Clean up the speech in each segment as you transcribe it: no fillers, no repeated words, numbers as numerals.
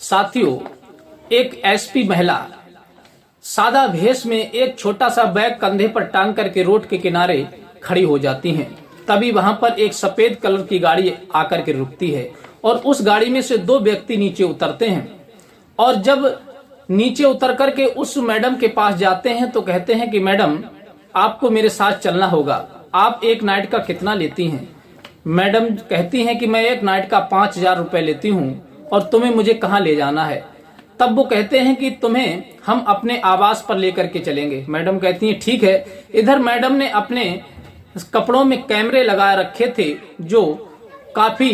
साथियों, एक एसपी महिला सादा भेष में एक छोटा सा बैग कंधे पर टांग करके रोड के किनारे खड़ी हो जाती हैं। तभी वहां पर एक सफेद कलर की गाड़ी आकर के रुकती है और उस गाड़ी में से दो व्यक्ति नीचे उतरते हैं। और जब नीचे उतर करके उस मैडम के पास जाते हैं तो कहते हैं कि मैडम, आपको मेरे साथ चलना होगा, आप एक नाइट का कितना लेती हैं? मैडम कहती हैं कि मैं एक नाइट का 5,000 रुपए लेती हूँ और तुम्हें मुझे कहाँ ले जाना है? तब वो कहते हैं कि तुम्हें हम अपने आवास पर लेकर के चलेंगे। मैडम कहती हैं ठीक है। इधर मैडम ने अपने कपड़ों में कैमरे लगा रखे थे जो काफी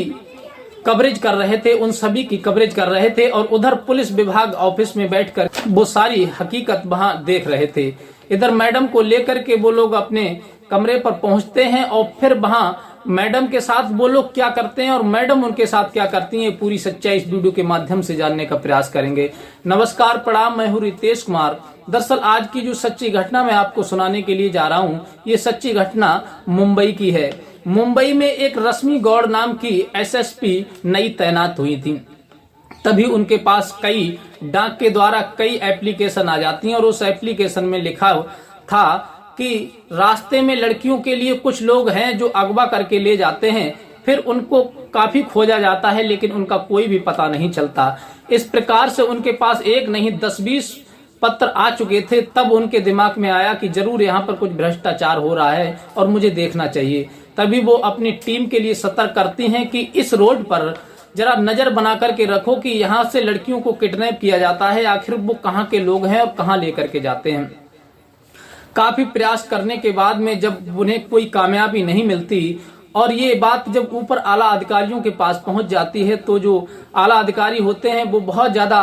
कवरेज कर रहे थे, उन सभी की कवरेज कर रहे थे और उधर पुलिस विभाग ऑफिस में बैठकर वो सारी हकीकत वहां देख रहे थे। इधर मैडम को लेकर के वो लोग अपने कमरे पर पहुंचते हैं और फिर वहां मैडम के साथ वो लोग क्या करते हैं और मैडम उनके साथ क्या करती हैं, पूरी सच्चाई इस वीडियो के माध्यम से जानने का प्रयास करेंगे। नमस्कार, प्रणाम, मैं हूं रितेश कुमार। दरअसल आज की जो सच्ची घटना मैं आपको सुनाने के लिए जा रहा हूं, ये सच्ची घटना मुंबई की है। मुंबई में एक रश्मि गौड़ नाम की एसएसपी नई तैनात हुई थी। तभी उनके पास कई डाक के द्वारा कई एप्लीकेशन आ जाती हैं और उस एप्लीकेशन में लिखा था कि रास्ते में लड़कियों के लिए कुछ लोग हैं जो अगवा करके ले जाते हैं, फिर उनको काफी खोजा जाता है लेकिन उनका कोई भी पता नहीं चलता। इस प्रकार से उनके पास एक नहीं 10-20 पत्र आ चुके थे। तब उनके दिमाग में आया कि जरूर यहाँ पर कुछ भ्रष्टाचार हो रहा है और मुझे देखना चाहिए। तभी वो अपनी टीम के लिए सतर्क करती हैं कि इस रोड पर जरा नजर बना करके रखो कि यहाँ से लड़कियों को किडनैप किया जाता है, आखिर वो कहाँ के लोग हैं और कहाँ लेकर के जाते हैं। काफी प्रयास करने के बाद में जब उन्हें कोई कामयाबी नहीं मिलती और ये बात जब ऊपर आला अधिकारियों के पास पहुंच जाती है तो जो आला अधिकारी होते हैं वो बहुत ज्यादा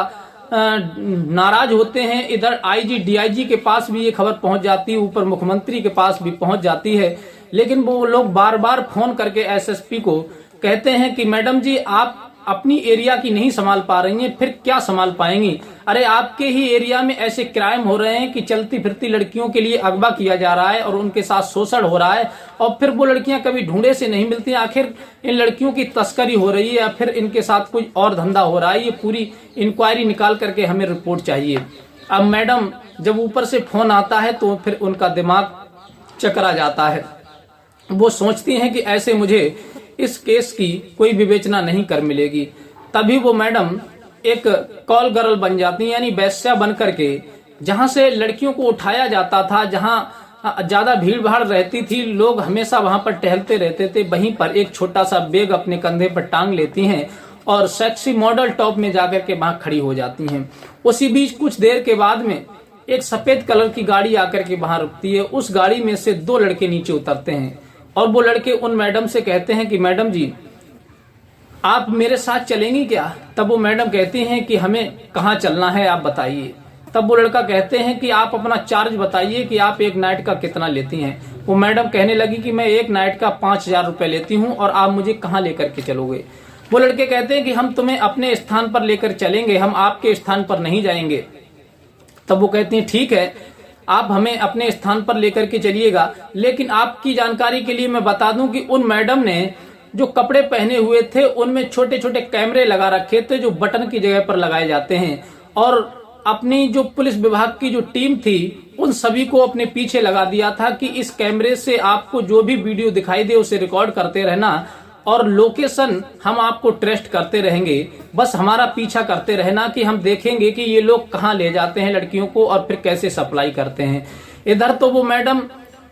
नाराज होते हैं। इधर आईजी डीआईजी के पास भी ये खबर पहुंच जाती है, ऊपर मुख्यमंत्री के पास भी पहुंच जाती है। लेकिन वो लोग बार बार फोन करके एसएसपी को कहते हैं कि मैडम जी, आप अपनी एरिया की नहीं संभाल पा रही हैं, फिर क्या संभाल पाएंगी? अरे आपके ही एरिया में ऐसे क्राइम हो रहे हैं कि चलती फिरती लड़कियों के लिए अगवा किया जा रहा है और उनके साथ शोषण हो रहा है और फिर वो लड़कियां कभी ढूंढे से नहीं मिलती। आखिर इन लड़कियों की तस्करी हो रही है या फिर इनके साथ कोई और धंधा हो रहा है? ये पूरी इंक्वायरी निकाल करके हमें रिपोर्ट चाहिए। अब मैडम जब ऊपर से फोन आता है तो फिर उनका दिमाग चकरा जाता है। वो सोचती हैं कि ऐसे मुझे इस केस की कोई विवेचना नहीं कर मिलेगी। तभी वो मैडम एक कॉल गर्ल बन जाती है, यानी वेश्या बन करके जहां से लड़कियों को उठाया जाता था, जहां ज्यादा भीड़ भाड़ रहती थी, लोग हमेशा वहां पर टहलते रहते थे, वहीं पर एक छोटा सा बैग अपने कंधे पर टांग लेती हैं और सेक्सी मॉडल टॉप में जाकर के वहां खड़ी हो जाती हैं। उसी बीच कुछ देर के बाद में एक सफेद कलर की गाड़ी आकर के वहां रुकती है। उस गाड़ी में से दो लड़के नीचे उतरते हैं और वो लड़के उन मैडम से कहते हैं कि मैडम जी, आप मेरे साथ चलेंगी क्या? तब वो मैडम कहती हैं कि हमें कहाँ चलना है, आप बताइए। तब वो लड़का कहते हैं कि आप अपना चार्ज बताइए कि आप एक नाइट का कितना लेती हैं। वो मैडम कहने लगी कि मैं एक नाइट का 5,000 रुपए लेती हूँ और आप मुझे कहाँ लेकर के चलोगे? वो लड़के कहते हैं कि हम तुम्हें अपने स्थान पर लेकर चलेंगे, हम आपके स्थान पर नहीं जाएंगे। तब वो कहती हैं ठीक है, आप हमें अपने स्थान पर लेकर के चलिएगा, लेकिन आपकी जानकारी के लिए मैं बता दूं कि उन मैडम ने जो कपड़े पहने हुए थे उनमें छोटे छोटे कैमरे लगा रखे थे जो बटन की जगह पर लगाए जाते हैं और अपनी जो पुलिस विभाग की जो टीम थी उन सभी को अपने पीछे लगा दिया था कि इस कैमरे से आपको जो भी वीडियो दिखाई दे उसे रिकॉर्ड करते रहना और लोकेशन हम आपको ट्रेस्ट करते रहेंगे, बस हमारा पीछा करते रहना कि हम देखेंगे कि ये लोग कहाँ ले जाते हैं लड़कियों को और फिर कैसे सप्लाई करते हैं। इधर तो वो मैडम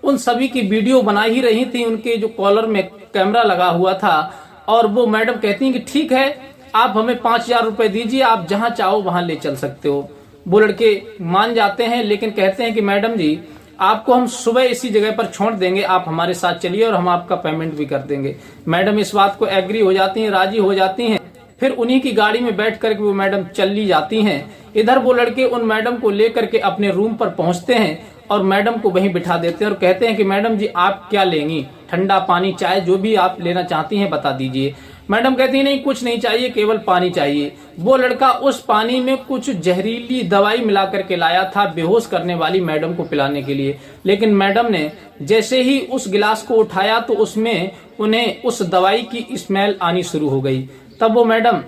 उन सभी की वीडियो बना ही रही थी, उनके जो कॉलर में कैमरा लगा हुआ था और वो मैडम कहती हैं कि ठीक है, आप हमें 5,000 रुपए दीजिए, आप जहां चाहो वहां ले चल सकते हो। वो लड़के मान जाते हैं लेकिन कहते हैं कि मैडम जी, आपको हम सुबह इसी जगह पर छोड़ देंगे, आप हमारे साथ चलिए और हम आपका पेमेंट भी कर देंगे। मैडम इस बात को एग्री हो जाती हैं, राजी हो जाती हैं। फिर उन्हीं की गाड़ी में बैठ करके वो मैडम चली जाती हैं। इधर वो लड़के उन मैडम को लेकर के अपने रूम पर पहुंचते हैं और मैडम को वहीं बिठा देते हैं और कहते हैं कि मैडम जी, आप क्या लेंगी? ठंडा, पानी, चाय, जो भी आप लेना चाहती हैं बता दीजिए। मैडम कहती है नहीं, कुछ नहीं चाहिए, केवल पानी चाहिए। वो लड़का उस पानी में कुछ जहरीली दवाई मिला करके लाया था बेहोश करने वाली मैडम को पिलाने के लिए, लेकिन मैडम ने जैसे ही उस गिलास को उठाया तो उसमें उन्हें उस दवाई की स्मेल आनी शुरू हो गई। तब वो मैडम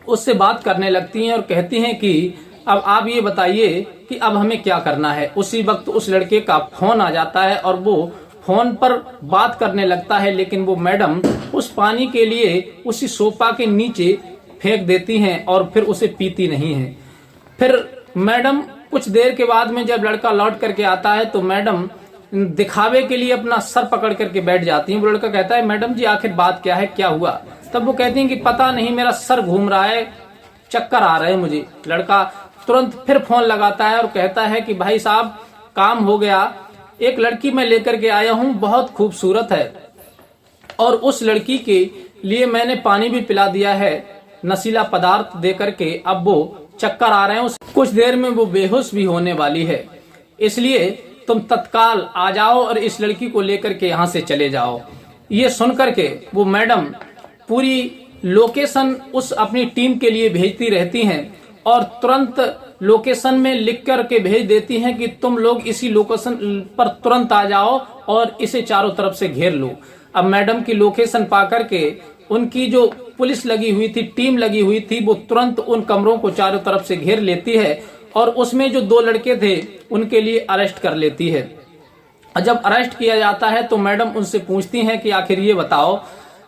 उससे बात करने लगती हैं और कहती हैं कि अब आप ये बताइए कि अब हमें क्या करना है। उसी वक्त उस लड़के का फोन आ जाता है और वो फोन पर बात करने लगता है, लेकिन वो मैडम उस पानी के लिए उसी सोफा के नीचे फेंक देती हैं और फिर उसे पीती नहीं है। फिर मैडम कुछ देर के बाद में जब लड़का लौट करके आता है तो मैडम दिखावे के लिए अपना सर पकड़ करके बैठ जाती हैं। वो लड़का कहता है, मैडम जी आखिर बात क्या है, क्या हुआ? तब वो कहती हैं कि पता नहीं, मेरा सर घूम रहा है, चक्कर आ रहे हैं मुझे। लड़का तुरंत फिर फोन लगाता है और कहता है कि भाई साहब काम हो गया, एक लड़की मैं लेकर के आया हूं, बहुत खूबसूरत है और उस लड़की के लिए मैंने पानी भी पिला दिया है नशीला पदार्थ दे करके, अब वो चक्कर आ रहे हैं, कुछ देर में वो बेहोश भी होने वाली है, इसलिए तुम तत्काल आ जाओ और इस लड़की को लेकर के यहाँ से चले जाओ। ये सुन करके वो मैडम पूरी लोकेशन उस अपनी टीम के लिए भेजती रहती हैं और तुरंत लोकेशन में लिख करके भेज देती हैं कि तुम लोग इसी लोकेशन पर तुरंत आ जाओ और इसे चारों तरफ से घेर लो। अब मैडम की लोकेशन पा करके उनकी जो पुलिस लगी हुई थी, टीम लगी हुई थी, वो तुरंत उन कमरों को चारों तरफ से घेर लेती है और उसमें जो 2 लड़के थे उनके लिए अरेस्ट कर लेती है। जब अरेस्ट किया जाता है तो मैडम उनसे पूछती हैं कि आखिर ये बताओ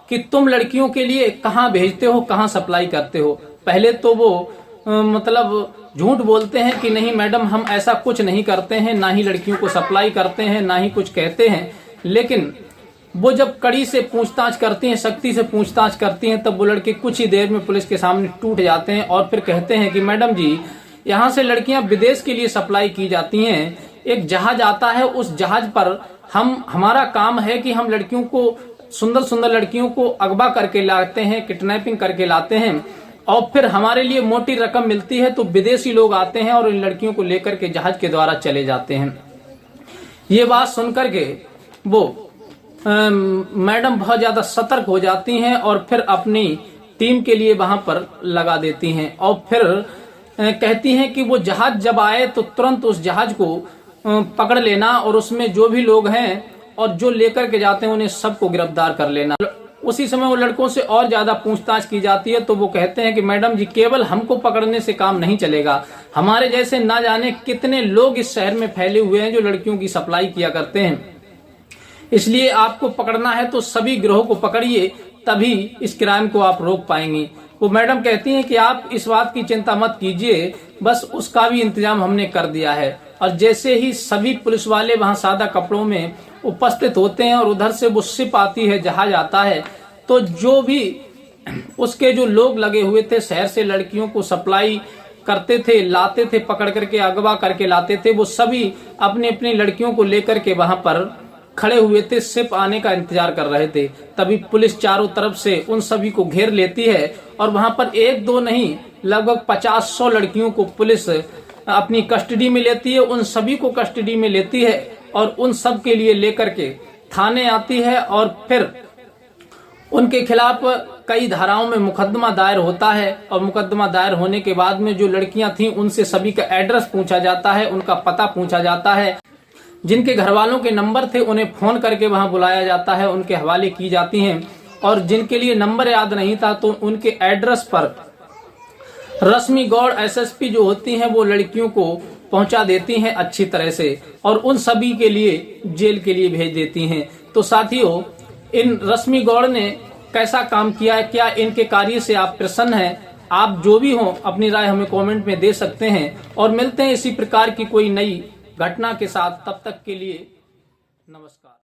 कि तुम लड़कियों के लिए कहाँ भेजते हो, कहाँ सप्लाई करते हो? पहले तो वो मतलब झूठ बोलते हैं कि नहीं मैडम हम ऐसा कुछ नहीं करते हैं, ना ही लड़कियों को सप्लाई करते हैं, ना ही कुछ कहते हैं। लेकिन वो जब कड़ी से पूछताछ करती हैं, सख्ती से पूछताछ करती हैं, तब वो लड़के कुछ ही देर में पुलिस के सामने टूट जाते हैं और फिर कहते हैं कि मैडम जी यहाँ से लड़कियां विदेश के लिए सप्लाई की जाती हैं, एक जहाज आता है, उस जहाज पर हमारा काम है कि हम लड़कियों को, सुंदर सुंदर लड़कियों को अगवा करके लाते हैं, किडनैपिंग करके लाते हैं और फिर हमारे लिए मोटी रकम मिलती है, तो विदेशी लोग आते हैं और इन लड़कियों को लेकर के जहाज के द्वारा चले जाते हैं। ये बात सुनकर के वो मैडम बहुत ज्यादा सतर्क हो जाती हैं और फिर अपनी टीम के लिए वहां पर लगा देती हैं और फिर कहती हैं कि वो जहाज जब आए तो तुरंत उस जहाज को पकड़ लेना और उसमें जो भी लोग हैं और जो लेकर के जाते हैं उन्हें सबको गिरफ्तार कर लेना। उसी समय वो लड़कों से और ज्यादा पूछताछ की जाती है तो वो कहते हैं कि मैडम जी केवल हमको पकड़ने से काम नहीं चलेगा, हमारे जैसे ना जाने कितने लोग इस शहर में फैले हुए हैं जो लड़कियों की सप्लाई किया करते हैं, इसलिए आपको पकड़ना है तो सभी गिरोह को पकड़िए, तभी इस क्राइम को आप रोक पाएंगी। वो मैडम कहती हैं कि आप इस बात की चिंता मत कीजिए, बस उसका भी इंतजाम हमने कर दिया है। और जैसे ही सभी पुलिस वाले वहां सादा कपड़ों में उपस्थित होते हैं और उधर से वो शिप आती है, जहाज आता है, तो जो भी उसके जो लोग लगे हुए थे, शहर से लड़कियों को सप्लाई करते थे, लाते थे, पकड़ करके अगवा करके लाते थे, वो सभी अपनी अपनी लड़कियों को लेकर के वहां पर खड़े हुए थे, शिप आने का इंतजार कर रहे थे। तभी पुलिस चारों तरफ से उन सभी को घेर लेती है और वहां पर 1-2 नहीं लगभग 50-100 लड़कियों को पुलिस अपनी कस्टडी में लेती है, उन सभी को कस्टडी में लेती है और उन सब के लिए लेकर के थाने आती है और फिर उनके खिलाफ कई धाराओं में मुकदमा दायर होता है और मुकदमा दायर होने के बाद में जो लड़कियां थीं उनसे सभी का एड्रेस पूछा जाता है, उनका पता पूछा जाता है, जिनके घर वालों के नंबर थे उन्हें फोन करके वहां बुलाया जाता है, उनके हवाले की जाती हैं और जिनके लिए नंबर याद नहीं था तो उनके एड्रेस पर रश्मि गौड़ एसएसपी जो होती हैं वो लड़कियों को पहुंचा देती हैं अच्छी तरह से और उन सभी के लिए जेल के लिए भेज देती हैं। तो साथियों, इन रश्मि गौड़ ने कैसा काम किया है, क्या इनके कार्य से आप प्रसन्न हैं? आप जो भी हो अपनी राय हमें कमेंट में दे सकते हैं और मिलते हैं इसी प्रकार की कोई नई घटना के साथ। तब तक के लिए नमस्कार।